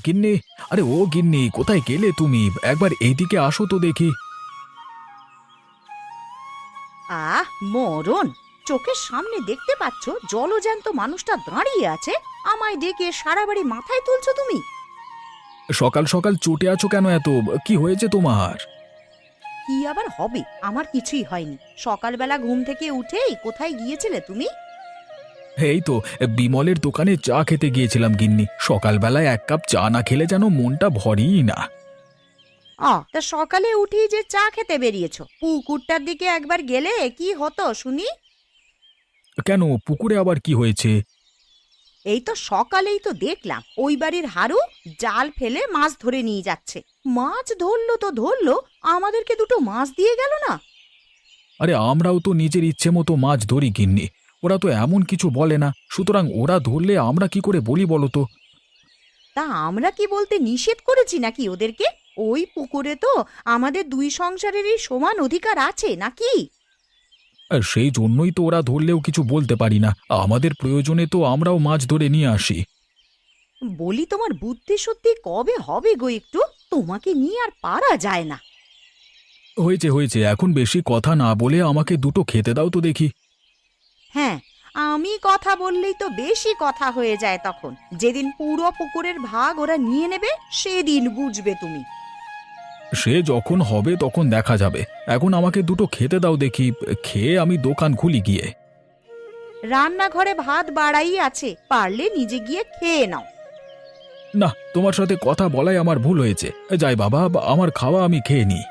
গিন্নি, আরে ও গিন্নি, কোথায় গেলে তুমি? একবার এইদিকে আসো তো দেখি। আহ মরণ! চোখের সামনে দেখতে পাচ্ছ জলজ্যান্ত মানুষটা দাঁড়িয়ে আছে, আমায় ডেকে সারা বাড়ি মাথায় তুলছো তুমি? সকাল সকাল চটে আছো কেন এত? কি হয়েছে তোমার? কি আবার হবে? আমার কিছুই হয়নি। সকালবেলা ঘুম থেকে উঠেই কোথায় গিয়েছিলে তুমি? এই তো বিমলের দোকানে চা খেতে গিয়েছিলাম গিন্নি। সকালবেলায় এক কাপ চা না খেলে যেন মনটা ভরেই না। তা সকালে উঠেই যে চা খেতে বেরিয়েছো, পুকুরটার দিকে একবার গেলে কি হতো শুনি? কেন, পুকুরে আবার কি হয়েছে? এই তো সকালেই তো দেখলাম ওই বাড়ির হারু জাল ফেলে মাছ ধরে নিয়ে যাচ্ছে। মাছ ধরলো তো ধরলো, আমাদেরকে দুটো মাছ দিয়ে গেল না। আরে আমরাও তো নিজের ইচ্ছে মতো মাছ ধরি গিন্নি। ওরা তো এমন কিছু বলে না, সুতরাং ওরা ধরলে আমরা কি করে বলি বলো তো? তা আমরা কি বলতে নিষেধ করেছি নাকি ওদেরকে? ওই পুকুরে তো আমাদের দুই সংসারেরই সমান অধিকার আছে নাকি? আর সেই জন্যই তো ওরা ধরলেও কিছু বলতে পারি না। আমাদের প্রয়োজনে তো আমরাও মাছ ধরে নিয়ে আসি। বলি তোমার বুদ্ধি সত্যি কবে হবে গো একটু? তোমাকে নিয়ে আর পারা যায় না। হয়েছে হয়েছে, এখন বেশি কথা না বলে আমাকে দুটো খেতে দাও তো দেখি। হ্যাঁ, আমি কথা বললেই তো বেশি কথা হয়ে যায় তখন। যেদিন পুরো পুকুরের ভাগ ওরা নিয়ে নেবে সেদিন বুঝবে তুমি। সে যখন হবে তখন দেখা যাবে। এখন আমাকে দুটো খেতে দাও দেখি, খেয়ে আমি দোকান খুলি গিয়ে। রান্নাঘরে ভাত বাড়াই আছে, পারলে নিজে গিয়ে খেয়ে নাও। না, তোমার সাথে কথা বলাই আমার ভুল হয়েছে। যাই বাবা, আমার খাওয়া আমি খেয়ে নিই।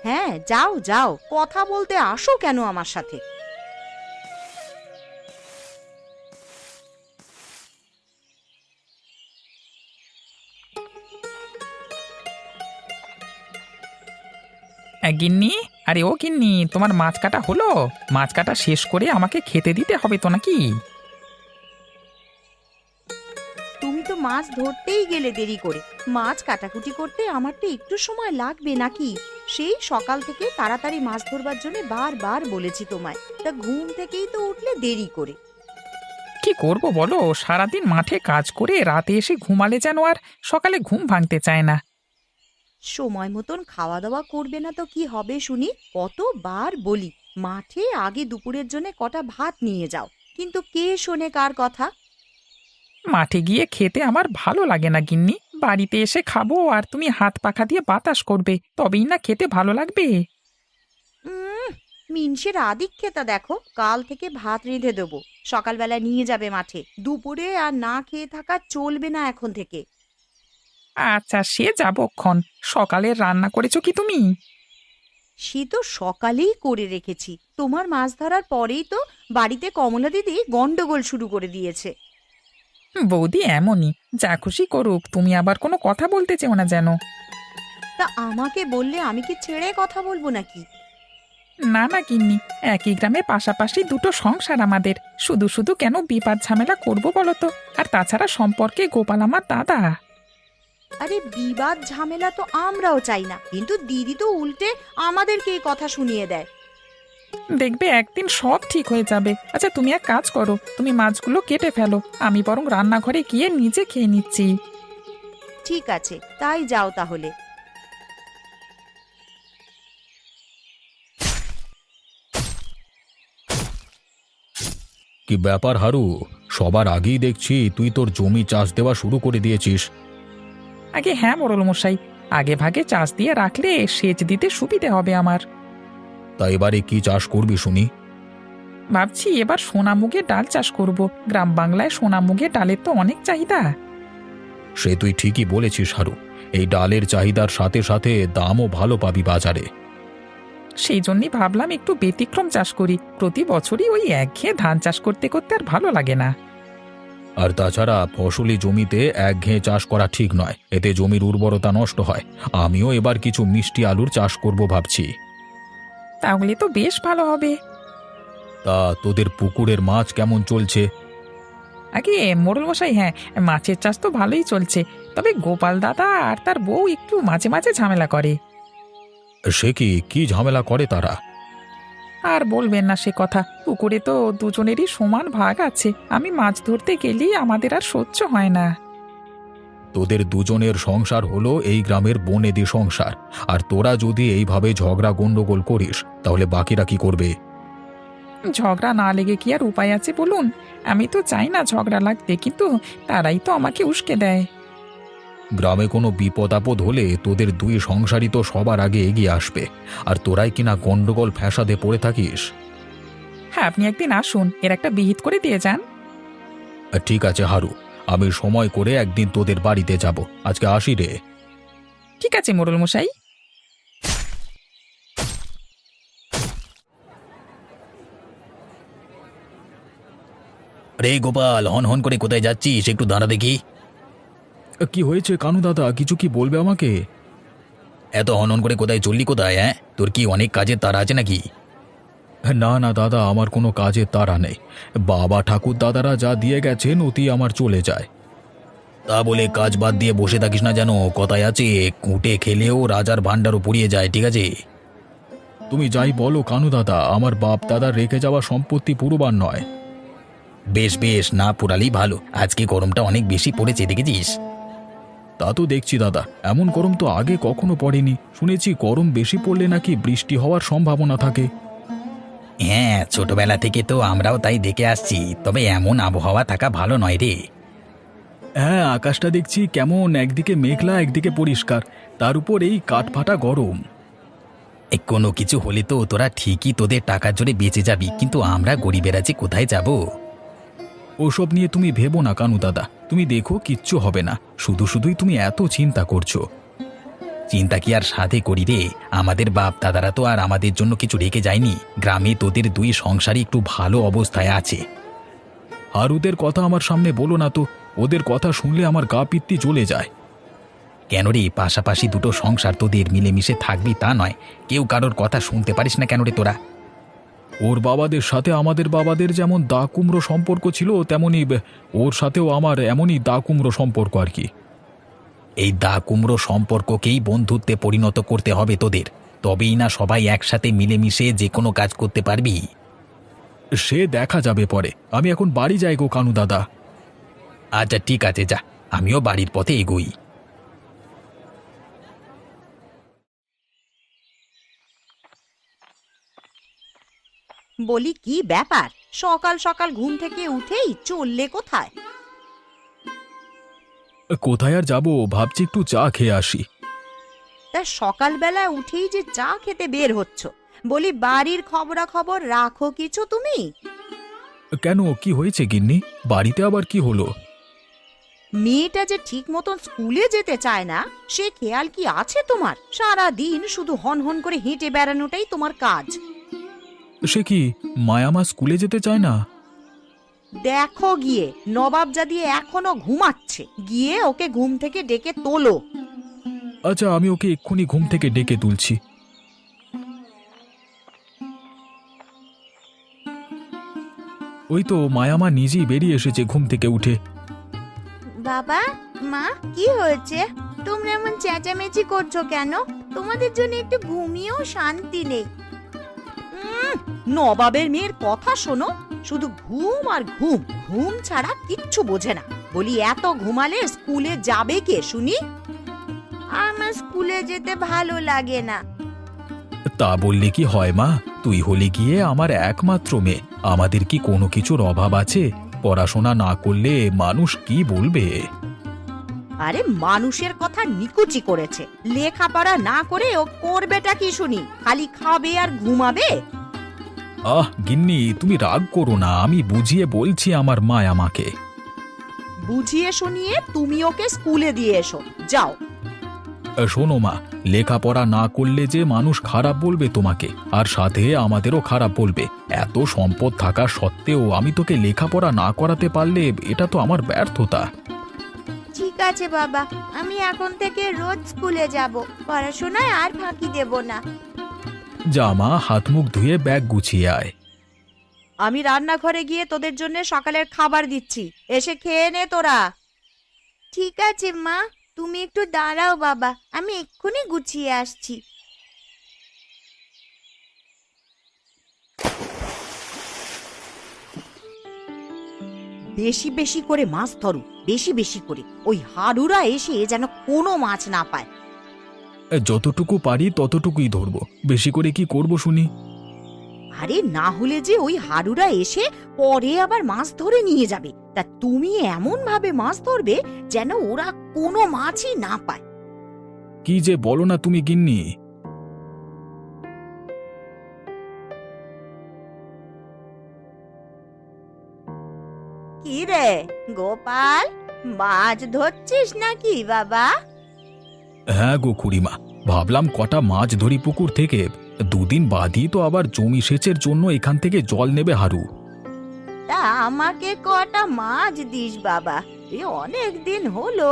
হ্যাঁ, যাও যাও, কথা বলতে আসো কেন আমার সাথে? গিন্নি, আরে ও গিন্নি, তোমার মাছ কাটা হলো? মাছ কাটা শেষ করে আমাকে খেতে দিতে হবে তো নাকি? তুমি তো মাছ ধরতেই গেলে দেরি করে। মাছ কাটাকুটি করতে আমার তো একটু সময় লাগবে নাকি? সেই সকাল থেকে তাড়াতাড়ি মাছ ধরবার জন্য বারবার বলেছি তোমায়, তা ঘুম থেকেই তো উঠলে দেরি করে। কি করব বলো, সারাদিন মাঠে কাজ করে রাতে এসে ঘুমালে যেন আর সকালে ঘুম ভাঙতে চায় না। সময় মতন খাওয়া দাওয়া করবে না তো কি হবে শুনি? কতবার বলি মাঠে আগে দুপুরের জন্য কটা ভাত নিয়ে যাও, কিন্তু কে শোনে কার কথা? মাঠে গিয়ে খেতে আমার ভালো লাগে না গিন্নি। বাড়িতে এসে খাবো আর তুমি হাত পাখা দিয়ে বাতাস করবে, তবেই না খেতে ভালো লাগবে। উম মিনসের আদিক্ষেতা দেখো, কাল থেকে ভাত রেঁধে দেবো, সকালবেলা নিয়ে যাবে মাঠে। দুপুরে আর না খেয়ে থাকা চলবে না এখন থেকে। আচ্ছা, সে যাবক্ষণ। সকালের রান্না করেছো কি তুমি? সে তো সকালেই করে রেখেছি। তোমার মাছ ধরার পরেই তো বাড়িতে কমলা দিদি গন্ডগোল শুরু করে দিয়েছে। বৌদি এমনই, যা খুশি করুক, তুমি আবার কোনো কথা বলতে চেও না যেন। তা আমাকে বললে আমি কি ছেড়ে কথা বলবো নাকি? না না গিন্নি, একই গ্রামে পাশাপাশি দুটো সংসার আমাদের, শুধু শুধু কেন বিবাদ ঝামেলা করবো বলো তো? আর তাছাড়া সম্পর্কে গোপাল আমার দাদা। আরে বিবাদ ঝামেলা তো আমরাও চাই না, কিন্তু দিদি তো উল্টে আমাদেরকে এই কথা শুনিয়ে দেয়। দেখবে একদিন সব ঠিক হয়ে যাবে। আচ্ছা, তুমি এক কাজ করো, তুমি মাছগুলো কেটে ফেলো, আমি বরং রান্নাঘরে গিয়ে নিজে খেয়ে নিচ্ছি। ঠিক আছে, তাই যাও তাহলে। কি ব্যাপার হারু, সবার আগেই দেখছি তুই তোর জমি চাষ দেওয়া শুরু করে দিয়েছিস। আগে হ্যাঁ মোড়ল মশাই, আগে ভাগে চাষ দিয়ে রাখলে সেচ দিতে সুবিধে হবে আমার। তা এবারে কি চাষ করবি শুনি? ভাবছি এবার সোনামুগের ডাল চাষ করব। গ্রাম বাংলায় সোনামুগের ডালের তো অনেক চাহিদা। সে তুই ঠিকই বলেছিস হারু, এই ডালের চাহিদার সাথে সাথে দামও ভালো পাবি বাজারে। সেই জন্যই ভাবলাম একটু ব্যতিক্রম চাষ করি। প্রতি বছরই ওই একঘেয়ে ধান চাষ করতে করতে আর ভালো লাগে না। আর তাছাড়া ফসলি জমিতে একঘেয়ে চাষ করা ঠিক নয়, এতে জমির উর্বরতা নষ্ট হয়। আমিও এবার কিছু মিষ্টি আলুর চাষ করব ভাবছি। তাহলে তো বেশ ভালো হবে। তা তোদের পুকুরের মাছ কেমন চলছে? আগে মোড়ল মশাই, হ্যাঁ, মাছের চাষ তো ভালোই চলছে, তবে গোপাল দাদা আর তার বউ একটু মাঝে মাঝে ঝামেলা করে। সে কি কি ঝামেলা করে তারা? আর বলবেন না সে কথা, পুকুরে তো দুজনেরই সমান ভাগ আছে, আমি মাছ ধরতে গেলেই আমাদের আর সহ্য হয় না। তোদের দুজনের সংসার হলো এই গ্রামের বনেদি সংসার, আর তোরা যদি এইভাবে ঝগড়া গন্ডগোল করিস তাহলে বাকিরা কি করবে? ঝগড়া না লেগে কি আর উপায় আছে বলুন? আমি তো চাই না ঝগড়া লাগতে, কিন্তু তারাই তো আমাকে উস্কে দেয়। গ্রামে কোনো বিপদ আপদ হলে তোদের দুই সংসারই তো সবার আগে এগিয়ে আসবে, আর তোরাই কিনা গন্ডগোল ফ্যাসাদে পড়ে থাকিস। হ্যাঁ, আপনি একদিন আসুন, এর একটা বিহিত করে দিয়ে যান। ঠিক আছে হারু, আমি সময় করে একদিন তোদের বাড়িতে যাব। আজকে আসি রে। ঠিক আছে মোড়ল মশাই। রে গোপাল, হন হন করে কোথায় যাচ্ছিস? একটু দাঁড়া দেখি। কি হয়েছে কানু দাদা, কিছু কি বলবে আমাকে? এত হনন করে কোথায় চললি? কোথায়? হ্যাঁ, তোর কি অনেক কাজের তাড়া আছে নাকি? না না দাদা, আমার কোনো কাজের তাড়া নেই। বাবা ঠাকুর দাদারা যা দিয়ে গেছেন ওতেই আমার চলে যায়। তা বলে কাজ বাদ দিয়ে বসে থাকিস না, যেন কথায় আছে কুটে খেলেও রাজার ভাণ্ডারও পুড়িয়ে যায়, ঠিক আছে? তুমি যাই বলো কানু দাদা, আমার বাপ দাদার রেখে যাওয়া সম্পত্তি পুরোবার নয়। বেশ বেশ, না পুরালেই ভালো। আজকে গরমটা অনেক বেশি পড়েছে, দেখেছিস? তা তো দেখছি দাদা, এমন গরম তো আগে কখনো পড়েনি। শুনেছি গরম বেশি পড়লে নাকি বৃষ্টি হওয়ার সম্ভাবনা থাকে। হ্যাঁ, ছোটবেলা থেকে তো আমরাও তাই দেখে আসছি, তবে এমন আবহাওয়া থাকা ভালো নয় রে। হ্যাঁ, আকাশটা দেখছি কেমন, একদিকে মেঘলা একদিকে পরিষ্কার, তার উপর এই কাঠফাটা গরম। কোনো কিছু হলে তো তোরা ঠিকই তোদের টাকার জোরে বেঁচে যাবি, কিন্তু আমরা গরিবেরা যে কোথায় যাব? ওসব নিয়ে তুমি ভেবো না কানু দাদা, তুমি দেখো কিচ্ছু হবে না। শুধু শুধুই তুমি এত চিন্তা করছো। চিন্তা কি আর সাধে করি রে? আমাদের বাপ দাদারা তো আর আমাদের জন্য কিছু রেখে যায়নি। গ্রামে তোদের দুই সংসারই একটু ভালো অবস্থায় আছে। হারুদের কথা আমার সামনে বলো না তো, ওদের কথা শুনলে আমার গা পিত্তি জ্বলে যায়। কেন রে? পাশাপাশি দুটো সংসার তোদের, মিলেমিশে থাকবি তা নয়, কেউ কারোর কথা শুনতে পারিস না কেন রে তোরা? ওর বাবাদের সাথে আমাদের বাবাদের যেমন দা কুমড়ো সম্পর্ক ছিল, তেমনি ওর সাথেও আমার এমনই দা কুমড়ো সম্পর্ক আর কি। এই দা কুমড়ো সম্পর্ককেই বন্ধুত্বে পরিণত করতে হবে তোদের, তবেই না সবাই একসাথে মিলেমিশে যে কোনো কাজ করতে পারবি। সে দেখা যাবে পরে, আমি এখন বাড়ি যাই গো কানু দাদা। আচ্ছা ঠিক আছে, যা, আমিও বাড়ির পথে এগোই। বলি কি ব্যাপার, সকাল সকাল ঘুম থেকে উঠেই চললে কোথায়? কোথায় আর যাবো, ভাবছি একটু চা খেয়ে আসি। তা সকালবেলা উঠেই যে চা খেতে বের হচ্ছ, বলি বাড়ির খবরাখবর রাখো কিছু তুমি? কেন, কি হয়েছে গিন্নি? বাড়িতে আবার কি হলো? মেয়েটা যে ঠিক মতন স্কুলে যেতে চায় না, সে খেয়াল কি আছে তোমার? সারা দিন শুধু হন হন করে হেঁটে বেড়ানোটাই তোমার কাজ। সে কি, মায়ামা স্কুলে যেতে চায় না? দেখো গিয়ে, নবাবজাদি এখনো ঘুমাচ্ছে, গিয়ে ওকে ঘুম থেকে ডেকে তোলো। আচ্ছা, আমি ওকে এক্ষুনি ঘুম থেকে ডেকে তুলছি। ওই তো মায়ামা নিজেই বেরিয়ে এসেছে ঘুম থেকে উঠে। বাবা, মা, কি হয়েছে? তোমরা এমন চেঁচামেচি করছো কেন? তোমাদের জন্য একটু ঘুমিয়েও শান্তি নেই। নবাবের মেয়ের কথা শোনো, শুধু ঘুম আর ঘুম, ঘুম ছাড়া কিচ্ছু বোঝে না। বলি এত ঘুমালে স্কুলে যাবে কে শুনি? আমার স্কুলে যেতে ভালো লাগে না। তা বললে কি হয় মা? তুই হলে গিয়ে আমার একমাত্র মেয়ে, আমাদের কি কোনো কিছুর অভাব আছে? পড়াশোনা না করলে মানুষ কি বলবে? আরে মানুষের কথা নিকুচি করেছে, লেখাপড়া না করে ও করবেটা কি শুনি? খালি খাবে আর ঘুমাবে। আহ গিন্নি, তুমি রাগ করো না, আমি বুঝিয়ে বলছি আমার মা আমাকে। বুঝিয়ে শুনিয়ে তুমি ওকে স্কুলে দিয়ে এসো, যাও। শোনো মা, লেখাপড়া না করলে যে মানুষ খারাপ বলবে তোমাকে, আর সাথে আমাদেরও খারাপ বলবে। এত সম্পদ থাকা সত্ত্বেও আমি তোকে লেখাপড়া না করাতে পারলে এটা তো আমার ব্যর্থতা। ঠিক আছে বাবা, আমি এখন থেকে রোজ স্কুলে যাব, পড়াশোনায় আর ফাঁকি দেব না। যা মা, হাত মুখ ধুয়ে ব্যাগ গুছিয়ে আয়। আমি রান্নাঘরে গিয়ে তোদের জন্য সকালের খাবার দিচ্ছি, এসে খেয়ে নে তোরা। ঠিক আছে মা, তুমি একটু দাঁড়াও বাবা, আমি এক্ষুনি গুছিয়ে আসছি। বেশি বেশি করে মাছ ধরো, বেশি বেশি করে। ওই হারুরা এসে যেন কোনো মাছ না পায়। যতটুকু পারি ততটুকুই ধরবো, বেশি করে কি করব শুনি। আরে না হলে যে ওই হারুরা এসে পরে আবার মাছ ধরে নিয়ে যাবে। তা তুমি এমন ভাবে মাছ ধরবে যেন ওরা কোনো মাছই না পায়। কি যে বলো না তুমি গিন্নি। কি রে গোপাল, মাছ ধরছিস নাকি বাবা? হ্যাঁ গো খুড়িমা, ভাবলাম কটা মাছ ধরি পুকুর থেকে। দুদিন বাদই তো আবার জমি সেচের জন্য এখান থেকে জল নেবে হারু। তা আমাকে কটা মাছ দিস বাবা, এই অনেক দিন হলো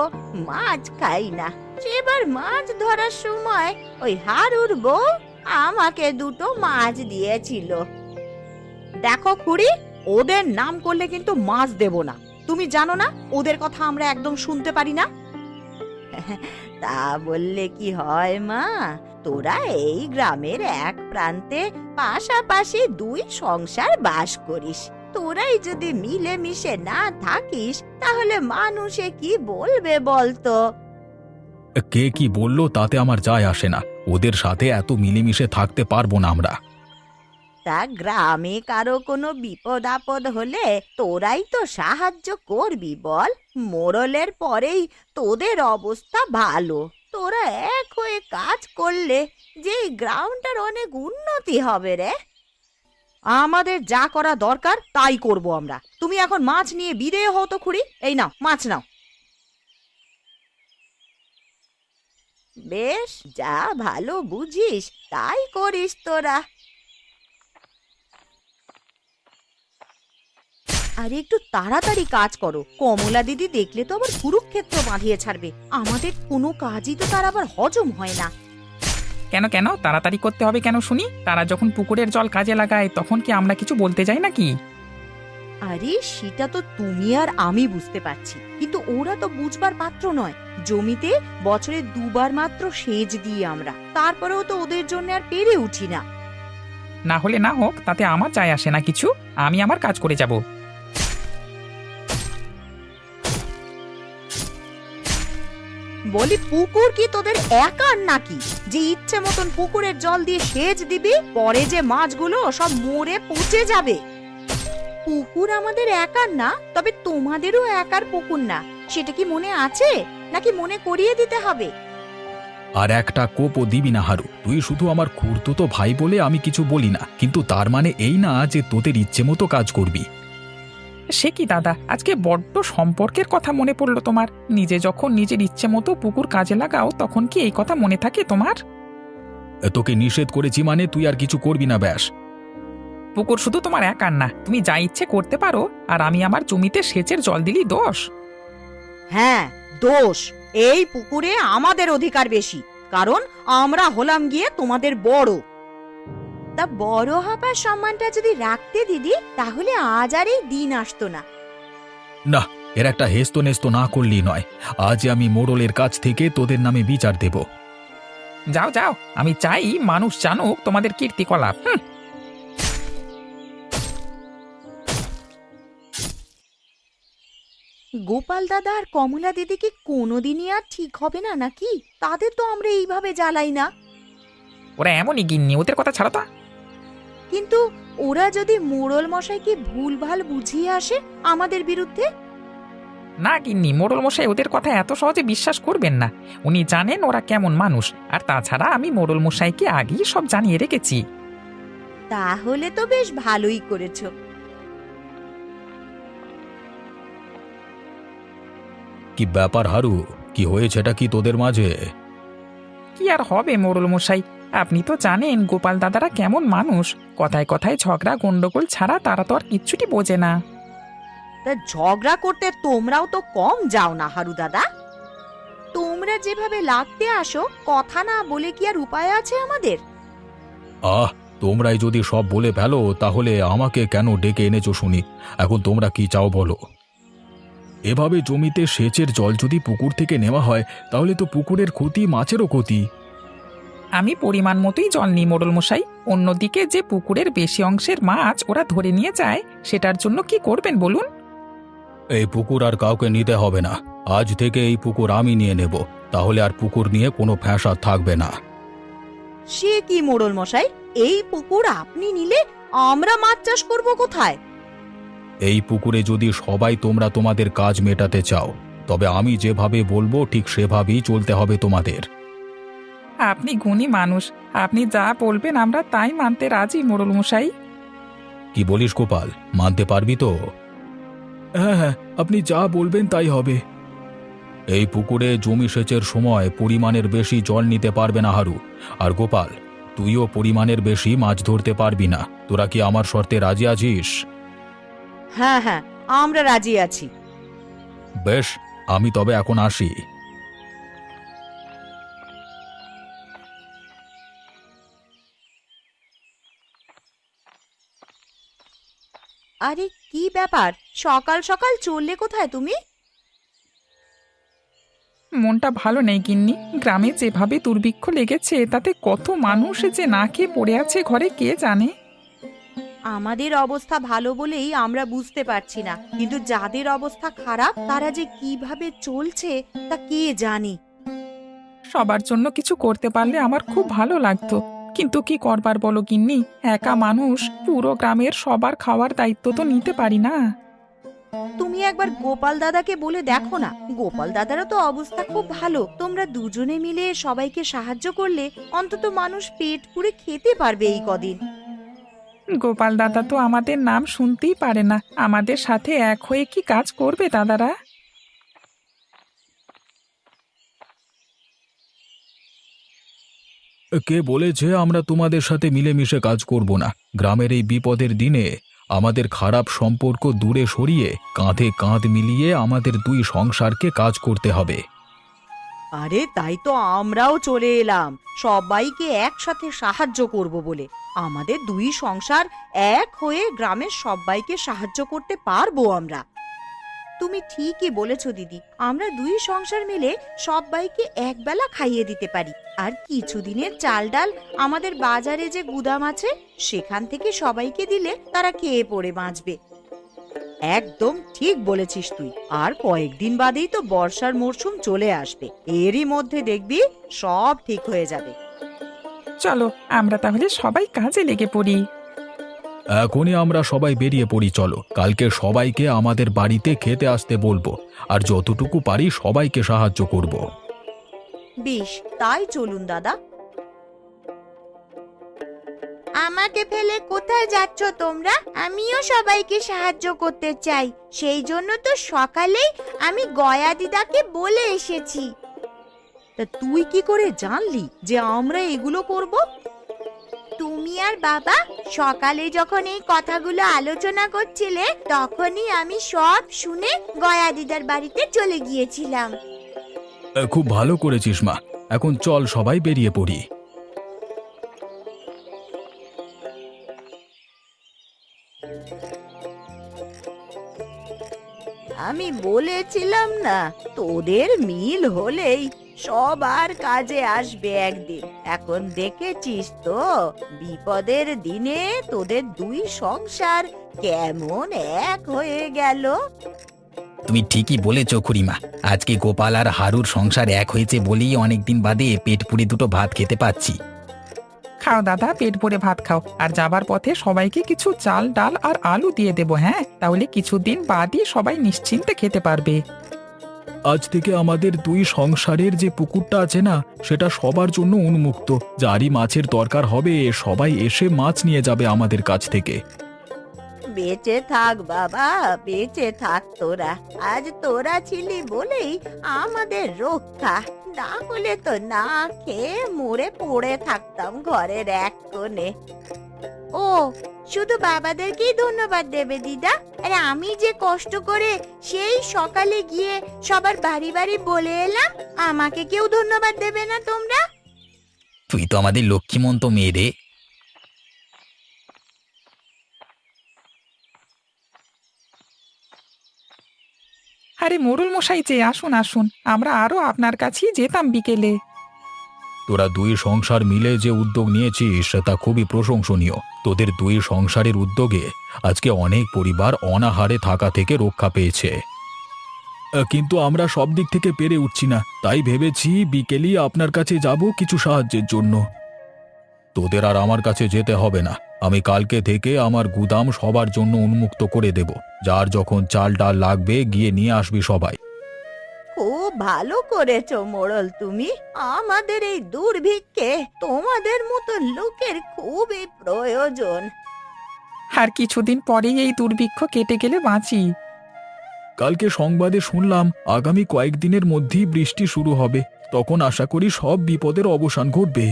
মাছ খাই না। সেবার মাছ ধরার সময় ওই হারুর বউ আমাকে দুটো মাছ দিয়েছিল। দেখো খুড়ি, ওদের নাম করলে কিন্তু মাছ দেব না। তুমি জানো না ওদের কথা আমরা একদম শুনতে পারি না। তা বললে কি হয় মা, তোরা এই গ্রামের এক প্রান্তে পাশাপাশি দুই সংসার বাস করিস। তোরাই যদি মিলেমিশে না থাকিস তাহলে মানুষে কি বলবে বলতো? কে কি বললো তাতে আমার যায় আসে না, ওদের সাথে এত মিলেমিশে থাকতে পারবো না আমরা। তা গ্রামে কারো কোনো বিপদ আপদ হলে তোরাই তো সাহায্য করবি বল। মোড়লের পরেই তোদের অবস্থা ভালো। তোরা এক হয়ে কাজ করলে যে এই গ্রামটার অনেক উন্নতি হবে রে। আমাদের যা করা দরকার তাই করব আমরা। তুমি এখন মাছ নিয়ে বিদেয় হও তো খুড়ি। এই নাও মাছ নাও। বেশ, যা ভালো বুঝিস তাই করিস তোরা। আরে একটু তাড়াতাড়ি কাজ করো, কমলা দিদি দেখলে তো আবার কুরুক্ষেত্র বাঁধিয়ে ছাড়বে। আমাদের কোনো কাজই তো তার আবার হজম হয় না। কেন কেন তাড়াতাড়ি করতে হবে কেন শুনি? তারা যখন পুকুরের জল কাজে লাগায় তখন কি আমরা কিছু বলতে যাই নাকি? আরে সেটা তো তুমি আর আমি বুঝতে পারছি, কিন্তু ওরা তো বুঝবার পাত্র নয়। জমিতে বছরে দুবার মাত্র সেচ দিই আমরা, তারপরেও তো ওদের জন্য আর পেরে উঠি না। না হলে না হোক, তাতে আমার যায় আসে না কিছু। আমি আমার কাজ করে যাব। বলি পুকুর কি তোদের একার নাকি যে ইচ্ছে মতন পুকুরের জল দিয়ে সেচ দিবি, পরে যে মাছগুলো সব মরে পচে যাবে? পুকুর আমাদের একার না, তবে তোমাদেরও একার পুকুর না। সেটা কি মনে আছে নাকি মনে করিয়ে দিতে হবে? আর একটা কোপও দিবি না হারু। তুই শুধু আমার খুড়তুতো ভাই বলে আমি কিছু বলি না, কিন্তু তার মানে এই না যে তোদের ইচ্ছে মতো কাজ করবি। সে কি দাদা, আজকে বড্ড সম্পর্কের কথা মনে পড়লো তোমার। নিজে যখন নিজের ইচ্ছে মতো পুকুর কাজে লাগাও তখন কি এই কথা মনে থাকে তোমার? তোকে নিষেধ করেছি মানে তুই আর কিছু করবি না ব্যাস। পুকুর শুধু তোমার একার না, তুমি যা ইচ্ছে করতে পারো। আর আমি আমার জমিতে সেচের জল দিলি দোষ? হ্যাঁ দোষ। এই পুকুরে আমাদের অধিকার বেশি, কারণ আমরা হলাম গিয়ে তোমাদের বড়। তা বড় হবার সম্মানটা যদি রাখতে দিদি, তাহলে আজ আর এই দিন আসতো না। না, এর একটা হেস্ত নেস্ত না করলেই নয়। আজ আমি মোড়লের কাছ থেকে তোদের নামে বিচার দেব। যাও যাও, আমি চাই মানুষ জানুক তোমাদের কীর্তিকলাপ। গোপাল দাদা আর কমলা দিদি কি কোনোদিনই আর ঠিক হবে না নাকি? তাদের তো আমরা এইভাবে জ্বালাই না। ওরা এমনই গিন্নি, ওদের কথা ছাড়ো তো। কিন্তু ওরা যদি মোড়ল মশাইকে ভুলভাল বুঝিয়ে আসে আমাদের বিরুদ্ধে? না গিন্নি, মোড়ল মশাই ওদের কথা এত সহজে বিশ্বাস করবেন না। উনি জানেন ওরা কেমন মানুষ। আর তাছাড়া আমি মোড়ল মশাইকে আগেই সব জানিয়ে রেখেছি। তাহলে তো বেশ ভালোই করেছো। কি ব্যাপার হারু, কি হয়েছেটা কি তোদের মাঝে? কি আর হবে মোড়ল মশাই, আপনি তো জানেন গোপাল দাদারা কেমন মানুষ। কথায় কথায় ঝগড়া গন্ডগোল ছাড়া তারা তো আর কিচ্ছুটি বোঝে না। তা ঝগড়া করতে তোমরাও তো কম যাও না হারু দাদা। তোমরা যেভাবে লাগতে আসো, কথা না বলে কি আর উপায় আছে আমাদের? তোমরাই যদি সব বলে ফেলো তাহলে আমাকে কেন ডেকে এনেছো শুনি? এখন তোমরা কি চাও বলো? এভাবে জমিতে সেচের জল যদি পুকুর থেকে নেওয়া হয় তাহলে তো পুকুরের ক্ষতি, মাছেরও ক্ষতি। আমি পরিমাণ মতোই জল নিই মোড়ল মশাই। অন্যদিকে যে পুকুরের বেশি অংশের মাছ ওরা ধরে নিয়ে যায়, সেটার জন্য কি করবেন বলুন? এই পুকুর আর কাউকে নিতে হবে না। আজ থেকে এই পুকুর আমি নিয়ে নেব। তাহলে আর পুকুর নিয়ে কোনো ফ্যাসাদ থাকবে না। সে কি মোড়ল মশাই, এই পুকুর আপনি নিলে আমরা মাছ চাষ করব কোথায়? এই পুকুরে যদি সবাই তোমরা তোমাদের কাজ মেটাতে চাও, তবে আমি যেভাবে বলবো ঠিক সেভাবেই চলতে হবে তোমাদের। আপনি গুণী মানুষ, আপনি যা বলবেন আমরা তাই মানতে রাজি মোড়ল মশাই। কি বলিস গোপাল, মানতে পারবি তো? হ্যাঁ হ্যাঁ, আপনি যা বলবেন তাই হবে। এই পুকুরে জমি সেচের সময় পরিমাণের বেশি জল নিতে পারবে না হারু। আর গোপাল, তুইও পরিমাণের বেশি মাছ ধরতে পারবি না। তোরা কি আমার শর্তে রাজি আছিস? হ্যাঁ হ্যাঁ, আমরা রাজি আছি। বেশ, আমি তবে এখন আসি। আরে কি ব্যাপার, সকাল সকাল চললে কোথায় তুমি? মনটা ভালো নেই গিন্নি। গ্রামে যেভাবে দুর্ভিক্ষ লেগেছে তাতে কত মানুষ যে না খেয়ে পড়ে আছে ঘরে কে জানে। আমাদের অবস্থা ভালো বলেই আমরা বুঝতে পারছি না, কিন্তু যাদের অবস্থা খারাপ তারা যে কিভাবে চলছে তা কে জানে। সবার জন্য কিছু করতে পারলে আমার খুব ভালো লাগতো, কিন্তু কি করবার বলো গিন্নি, একা মানুষ, পুরো গ্রামের সবার খাওয়ার দায়িত্ব তো নিতে পারি না। তুমি একবার গোপাল দাদাকে বলে দেখো না, গোপাল দাদারও তো অবস্থা খুব ভালো। তোমরা দুজনে মিলে সবাইকে সাহায্য করলে অন্তত মানুষ পেট পুরে খেতে পারবে এই কদিন। গোপাল দাদা তো আমাদের নাম শুনতেই পারে না, আমাদের সাথে এক হয়ে কি কাজ করবে দাদারা? কে বলেছে আমরা তোমাদের সাথে মিলেমিশে কাজ করব না? গ্রামের এই বিপদের দিনে আমাদের খারাপ সম্পর্ক দূরে সরিয়ে কাঁধে কাঁধ মিলিয়ে আমাদের দুই সংসারকে কাজ করতে হবে। আরে তাই তো আমরাও চলে এলাম সবাইকে একসাথে সাহায্য করব বলে। আমাদের দুই সংসার এক হয়ে গ্রামের সবাইকে সাহায্য করতে পারবো আমরা। তুমি ঠিকই বলেছো দিদি, আমরা দুই সংসার মিলে সবাইকে একবেলা খাইয়ে দিতে পারি। আর কিছুদিনের চাল ডাল আমাদের বাজারে যে গুদাম আছে সেখান থেকে সবাইকে দিলে তারা খেয়ে পড়ে বাঁচবে। একদম ঠিক বলেছিস তুই। আর কয়েকদিন বাদেই তো বর্ষার মরশুম চলে আসবে, এরই মধ্যে দেখবি সব ঠিক হয়ে যাবে। চলো আমরা তাহলে সবাই কাজে লেগে পড়ি। এখনই আমরা সবাই বেরিয়ে পড়ি, চলো। কালকে সবাইকে আমাদের বাড়িতে খেতে আসতে বলবো, আর যতটুকু পারি সবাইকে সাহায্য করব। বেশ, তাই চলুন দাদা। আমাকে ফেলে কোথায় যাচ্ছ তোমরা? আমিও সবাইকে সাহায্য করতে চাই, সেই জন্য তো সকালেই আমি গয়া দিদাকে বলে এসেছি। তা তুই কি করে জানলি যে আমরা এগুলো করব? তুমি আর বাবা সকালে যখন এই কথাগুলো আলোচনা করছিলে তখনই আমি সব শুনে গয়া দিদার বাড়িতে চলে গিয়েছিলাম। খুব ভালো করেছিস মা। এখন চল সবাই বেরিয়ে পড়ি। আমি বলেছিলাম না, তোদের মিল হলেই সবার কাজে আসবে একদিন। এখন দেখেছিস তো বিপদের দিনে তোদের দুই সংসার কেমন এক হয়ে গেল। তুমি ঠিকই বলেছ খুড়িমা। আজকে গোপাল আর হারুর সংসার এক হয়েছে বলেই অনেকদিন বাদে পেট পুড়ে দুটো ভাত খেতে পাচ্ছি। খাও দাদা, পেট ভরে ভাত খাও, আর যাবার পথে সবাইকে কিছু চাল ডাল আর আলু দিয়ে দেবো। হ্যাঁ, তাহলে কিছুদিন বাদই সবাই নিশ্চিন্তে খেতে পারবে। আজ থেকে আমাদের দুই সংসারের যে পুকুরটা আছে না, সেটা সবার জন্য উন্মুক্ত। যারই মাছের দরকার হবে সবাই এসে মাছ নিয়ে যাবে আমাদের কাছ থেকে। বেঁচে থাক বাবা, বেঁচে থাক তোরা। আজ তোরা ছিলি বলেই আমাদের রক্ষা, না হলে তো না খেয়ে মরে পড়ে থাকতাম ঘরের এক কোণে। ও, শুধু বাবাদেরকেই ধন্যবাদ দেবে দিদা? আরে আমি যে কষ্ট করে সেই সকালে গিয়ে সবার বাড়ি বাড়ি বলে এলাম, আমাকে কেউ ধন্যবাদ দেবে না তোমরা? তুই তো আমাদের লক্ষ্মীমন্ত মেয়ে রে। আরে মোড়ল মশাই যে, আসুন আসুন, আমরা আরো আপনার কাছেই যেতাম বিকেলে। তোরা দুই সংসার মিলে যে উদ্যোগ নিয়েছিস তা খুবই প্রশংসনীয়। তোদের দুই সংসারের উদ্যোগে আজকে অনেক পরিবার অনাহারে থাকা থেকে রক্ষা পেয়েছে। কিন্তু আমরা সব দিক থেকে পেরে উঠছি না, তাই ভেবেছি বিকেলই আপনার কাছে যাব কিছু সাহায্যের জন্য। তোদের আর আমার কাছে যেতে হবে না, আমি কালকে থেকে আমার গুদাম সবার জন্য উন্মুক্ত করে দেব। যার যখন চাল ডাল লাগবে গিয়ে নিয়ে আসবি সবাই। খুব ভালো করেছো মোড়ল তুমি। আমাদের এই দুর্ভিক্ষে তোমাদের মতো লোকের খুবই প্রয়োজন। আর কিছুদিন পরেই এই দুর্ভিক্ষ কেটে গেলে বাঁচি। কালকে সংবাদে শুনলাম আগামী কয়েকদিনের মধ্যেই বৃষ্টি শুরু হবে, তখন আশা করি সব বিপদের অবসান ঘটবে।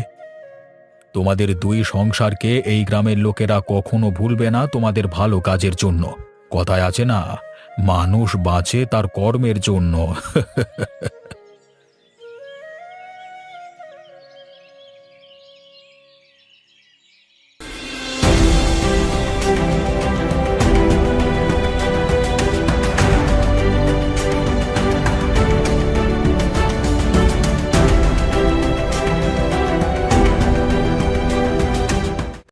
তোমাদের দুই সংসারকে এই গ্রামের লোকেরা কখনো ভুলবে না তোমাদের ভালো কাজের জন্য। কথায় আছে না, মানুষ বাঁচে তার কর্মের জন্য।